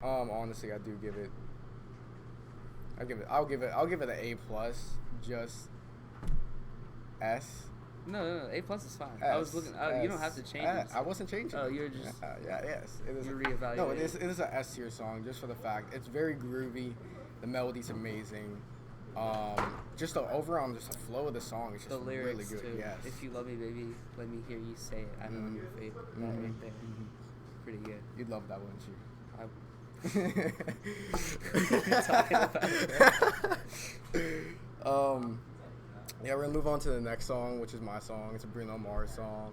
Honestly, I do give it. I'll give it an A plus. Just S. No. A plus is fine. S, I was looking. You don't have to change it. I wasn't changing. Oh, it. you're just. Yes. It is. You're reevaluating. No, it is a S tier song just for the fact it's very groovy. The melody's amazing. Just the overall, just the flow of the song is just The lyrics really good. too. Yes. If you love me, baby, let me hear you say it. I know I'm your favorite. That right there. Pretty good. You'd love that, wouldn't you? I. Talking about it. Yeah, we're gonna move on to the next song, which is my song. It's a Bruno Mars song.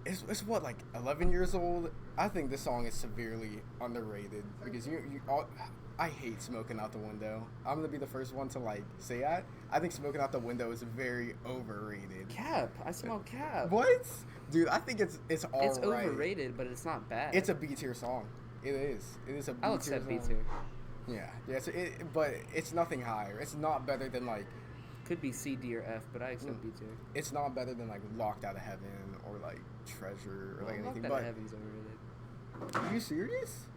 It's what, like 11 years old. I think this song is severely underrated because I hate Smoking Out the Window. I'm gonna be the first one to like say that. I think Smoking Out the Window is very overrated. Cap. I smell cap. What? Dude, I think it's all It's right. overrated, but it's not bad. It's a B tier song. It is. It is a B tier I'll accept song. B tier. Yeah. So but it's nothing higher. It's not better than like. Could be C, D, or F, but I accept B tier. It's not better than like Locked Out of Heaven or like Treasure or like anything. Locked Out But of Heaven's overrated. are you serious?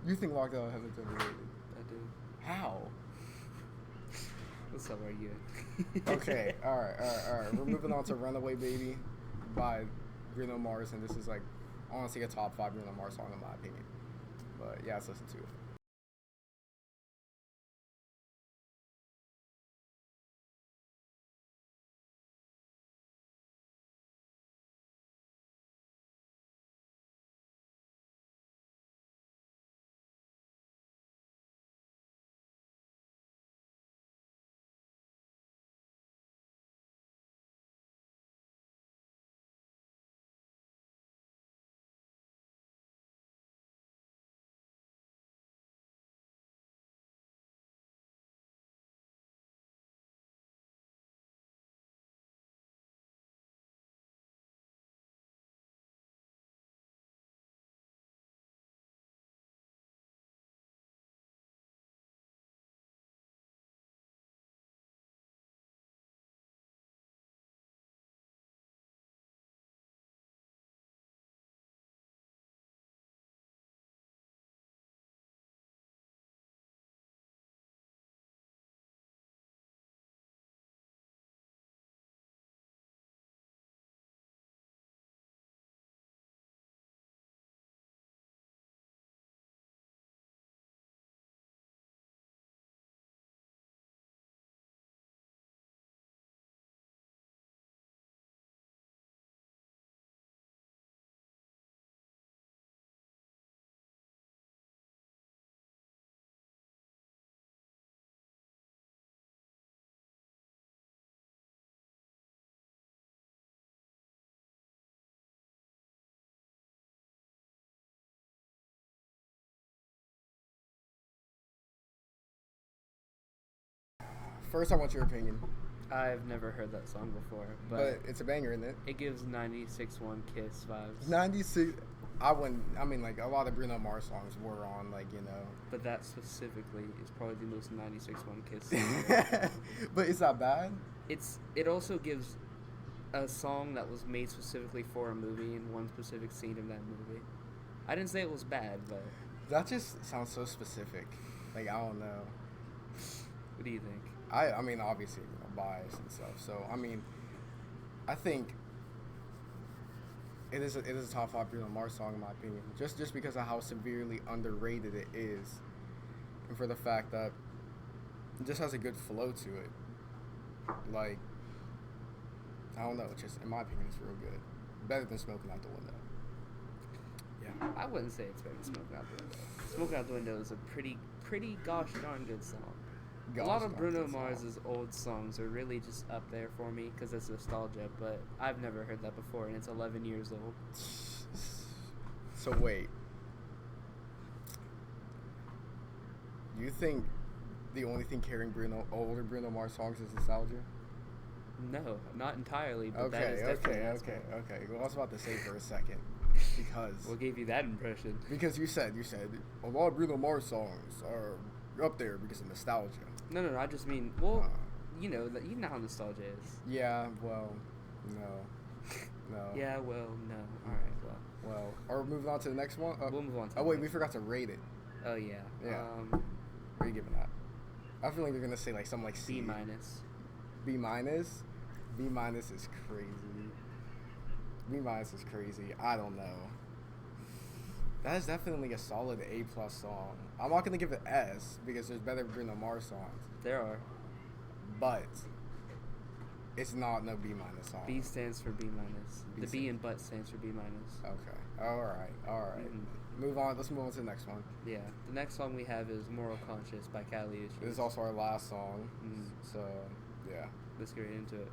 You think Locked Out of Heaven's overrated? I do. How? What's up, are you? Okay. All right. We're moving on to Runaway Baby by Bruno Mars, and this is like honestly a top 5 Bruno Mars song in my opinion. But yeah, let's listen to it. First, I want your opinion. I've never heard that song before, But it's a banger, isn't it? it gives 96.1 Kiss vibes. 96. I wouldn't. I mean, like a lot of Bruno Mars songs were on, like But that specifically is probably the most 96.1 Kiss song. but it's not bad. It also gives a song that was made specifically for a movie and one specific scene in that movie. I didn't say it was bad, but That just sounds so specific. Like I don't know. what do you think? I mean, obviously, bias and stuff. So I mean, I think it is a top 5 Bruno Mars song in my opinion. Just because of how severely underrated it is, and for the fact that it just has a good flow to it. Like I don't know, it's just in my opinion, it's real good. Better than Smoking Out the Window. Yeah. I wouldn't say it's better than Smoking Out the Window. Smoking Out the Window is a pretty gosh darn good song. A lot of Bruno Mars's old songs are really just up there for me because it's nostalgia, but I've never heard that before, and it's 11 years old. So wait, you think the only thing carrying older Bruno Mars songs is nostalgia? No, not entirely, but that Okay, is definitely an aspect. okay. Well, I was about to say for a second because What gave you that impression? because you said a lot of Bruno Mars songs are up there because of nostalgia. No, I just mean, well, you know how nostalgia is. Yeah, well, no. Yeah, well, no. All right, well. Well, are we moving on to the next one? We'll move on to Oh, wait, we forgot to rate it. Oh, yeah. Yeah. What are you giving that? I feel like you're going to say, like, something like C. B minus. B minus? B minus is crazy. B minus is crazy. I don't know. That is definitely a solid A+ song. I'm not going to give it S because there's better Bruno Mars songs. There are. But it's not no B minus song. B stands for B minus. The B in but stands for B minus. Okay. All right. Mm-hmm. Move on. Let's move on to the next one. Yeah. The next song we have is Moral Conscious by Kali Uchis. This is also our last song. So, yeah. Let's get right into it.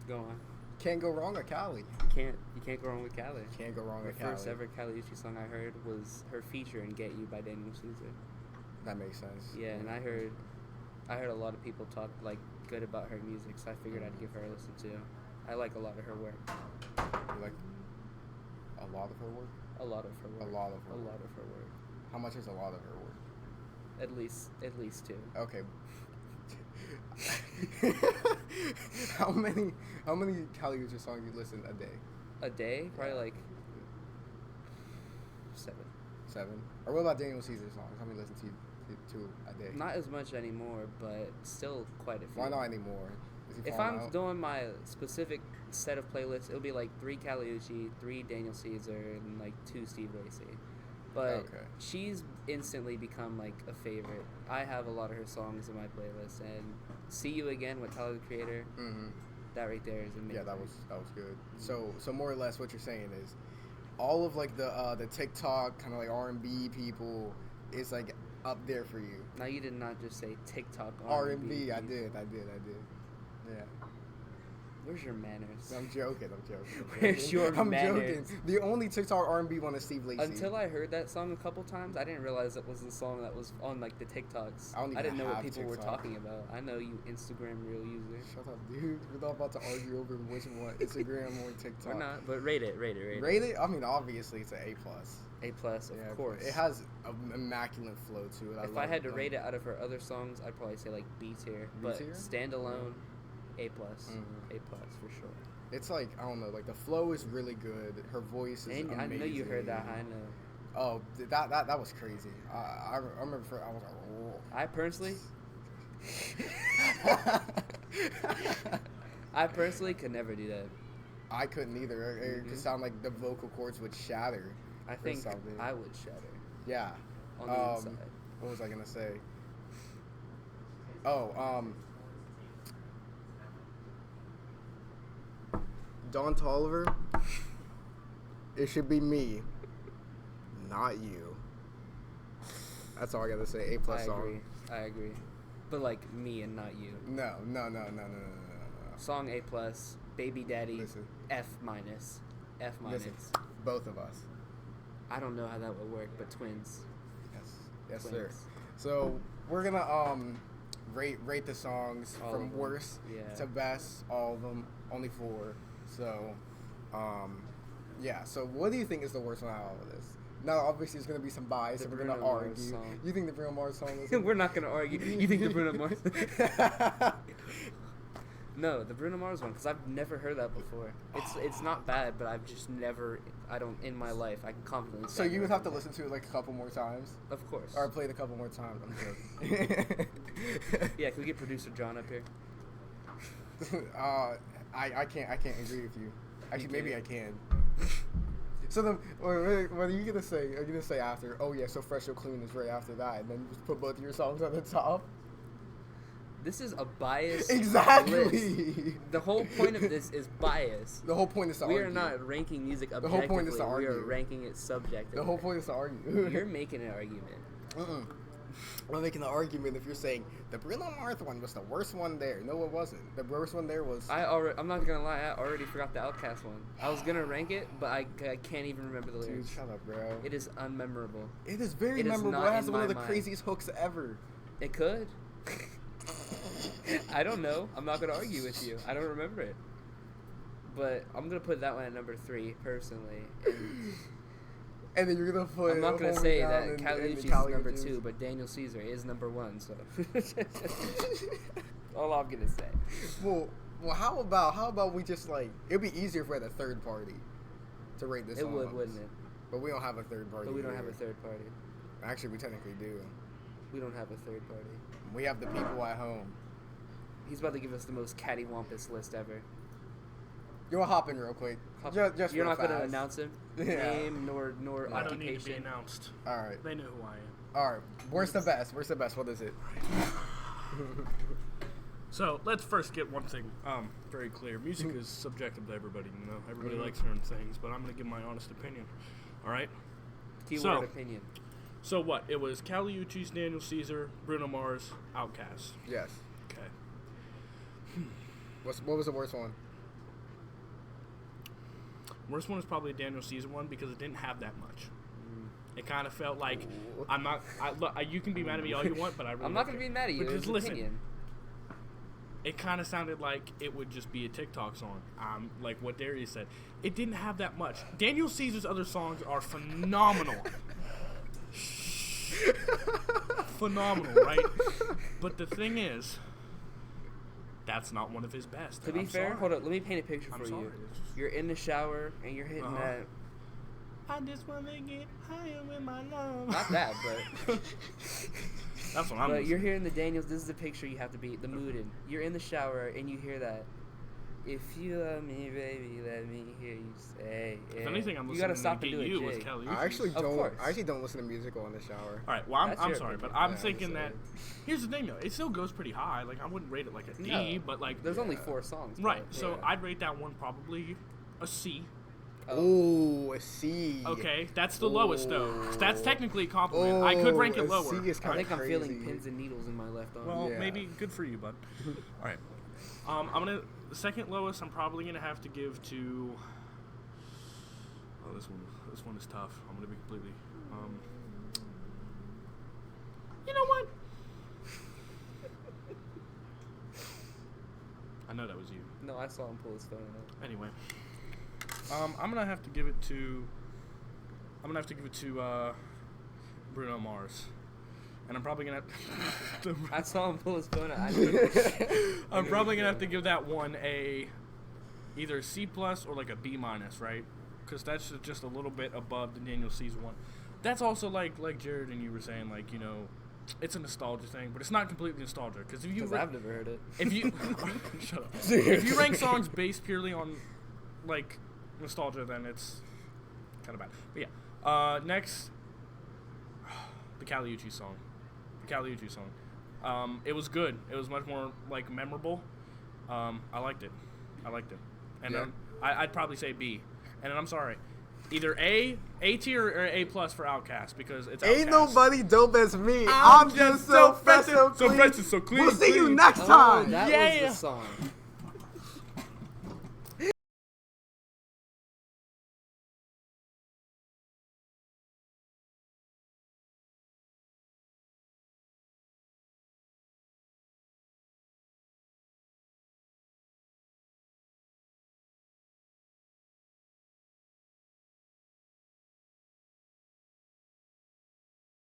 Go on. Can't go wrong with Kali. You can't go wrong with Kali. Can't go wrong with Kali. The first ever Kali Uchis song I heard was her feature in Get You by Daniel Caesar. That makes sense. Yeah, and I heard a lot of people talk like good about her music, so I figured I'd give her a listen too. I like a lot of her work. You like a lot of her work? A lot of her work. A lot of her work. How much is a lot of her work? At least 2. Okay. How many Kali Uchis songs you listen a day? A day? Probably like 7. 7? Or what about Daniel Caesar songs? How many listen to a day? Not as much anymore, but still quite a few. Why not anymore? If I'm doing my specific set of playlists, it'll be like 3 Kali Uchis, 3 Daniel Caesar, and like 2 Steve Lacy. But she's instantly become like a favorite. I have a lot of her songs in my playlist, and "See You Again" with Tyler the Creator. Mm-hmm. That right there is amazing. Yeah, that was good. So more or less, what you're saying is, all of like the TikTok kind of like R&B people is like up there for you. Now you did not just say TikTok R&B. I did. Yeah. Where's your manners? I'm joking. Where's your manners? I'm joking. The only TikTok R&B one is Steve Lacy. Until I heard that song a couple times, I didn't realize it was the song that was on like the TikToks. I didn't know what people were talking about. I know you Instagram reel user. Shut up, dude. We're not about to argue over which one, Instagram or TikTok. We're not, but rate it. Rate it? I mean, obviously it's an A+. A+, of course. It has an immaculate flow to it. If I had to rate it out of her other songs, I'd probably say like B tier. But standalone, A+. A+ for sure. It's like, I don't know, like the flow is really good. Her voice is amazing. I know you heard that high note. Oh, that was crazy. I remember I was like, whoa. I personally could never do that. I couldn't either. It could sound like the vocal cords would shatter. I think I would shatter. Yeah. On the inside. What was I gonna say? Oh, Don Tolliver, it should be me, not you. That's all I gotta say. A+ song. I agree. But like me and not you. No. Song A+, Baby Daddy, Listen. F minus. Listen, both of us. I don't know how that would work, but twins. Yes, twins. sir. So we're gonna rate the songs All from worst to best, all of them, only 4. So, yeah. So what do you think is the worst one out of all of this? Now, obviously, there's going to be some bias, and we're going to argue. Song. You think the Bruno Mars song is... We're not going to argue. You think the Bruno Mars... No, the Bruno Mars one, because I've never heard that before. It's not bad, but I've just never... in my life, I can confidently say... So you would have to listen to it like a couple more times? Of course. Or play it a couple more times. I'm joking. Yeah, can we get producer John up here? I can't agree with you. Actually, maybe I can. So then, what are you gonna say? Are you gonna say after? Oh yeah, so Fresh So Clean is right after that, and then just put both of your songs on the top. This is a bias. Exactly. List. The whole point of this is bias. The whole point is to argue. We are not ranking music objectively. The whole point is to argue. We are ranking it subjectively. The whole point is to argue. You're making an argument. I'm making an argument if you're saying the Bruno Mars one was the worst one there. No, it wasn't. The worst one there was... I'm not gonna lie, I already forgot the Outkast one. I was gonna rank it, but I can't even remember the lyrics. Dude, shut up, bro. It is unmemorable. It is very memorable. It has one of the craziest hooks ever. It could. I don't know. I'm not gonna argue with you. I don't remember it. But I'm gonna put that one at number 3, personally. And then you're gonna put... I'm not gonna say that Caliucci's is number 2, but Daniel Caesar is number 1, so... All I'm gonna say. Well, how about we just, like... It'd be easier if we had a third party to rate this song. It would, wouldn't it? But we don't have a third party. But we don't have a third party. Actually, we technically do. We don't have a third party. We have the people at home. He's about to give us the most cattywampus list ever. You'll hop in real quick. Just You're not going to announce him? Name nor occupation? I don't need to be announced. All right. They know who I am. All right. Where's the best? What is it? So, let's first get one thing very clear. Music is subjective to everybody, you know. Everybody likes certain things, but I'm going to give my honest opinion. All right? Keyword opinion. So what? It was Caliucci's, Daniel Caesar, Bruno Mars, Outkast. Yes. Okay. What was the worst one? Worst one is probably a Daniel Caesar one because it didn't have that much. It kind of felt like you can be mad at me all you want, but I'm not going to be mad at you. But just listen. Opinion. It kind of sounded like it would just be a TikTok song. Like what Darius said. It didn't have that much. Daniel Caesar's other songs are phenomenal. Phenomenal, right? But the thing is, that's not one of his best. To be fair, hold up, let me paint a picture for you. You're in the shower and you're hitting that. I just want to get higher with my love. Not that, but that's what I'm. But you're hearing the Daniels. This is the picture you have to be the mood in. You're in the shower and you hear that. If you love me, baby, let me hear you say. Yeah. If anything, I'm listening you gotta stop to and do you a with Kelly. I actually don't listen to music while in the shower. All right, well, I'm sorry, but I'm thinking that. Here's the thing, though. It still goes pretty high. Like I wouldn't rate it like a D, but like there's only 4 songs. Right, so I'd rate that one probably a C. Oh, a C. Okay, that's the lowest though. That's technically a compliment. I could rank it lower. C is I think I'm feeling pins and needles in my left arm. Well, maybe good for you, bud. All right, the second lowest I'm probably gonna have to give to. Oh, this one is tough. I'm gonna be completely. You know what? I know that was you. No, I saw him pull his phone out. Anyway, I'm gonna have to give it to. Bruno Mars, and I'm probably gonna. I saw him pull his phone out. I'm probably gonna have to give that one either a C+ or like a B-, right? Because that's just a little bit above the Daniel Caesar one. That's also like Jarrod and you were saying, like, you know, it's a nostalgia thing, but it's not completely nostalgia. Because if you I've never heard it. If you shut up. If you rank songs based purely on like nostalgia, then it's kind of bad. But yeah, next, the Caliucci song. It was good. It was much more like memorable. I liked it. And I'd probably say B. And I'm sorry, either A tier or A+ for Outkast because it's Outkast. Ain't nobody dope as me. I'm just so fresh and so clean. We'll see you next time. That was the song.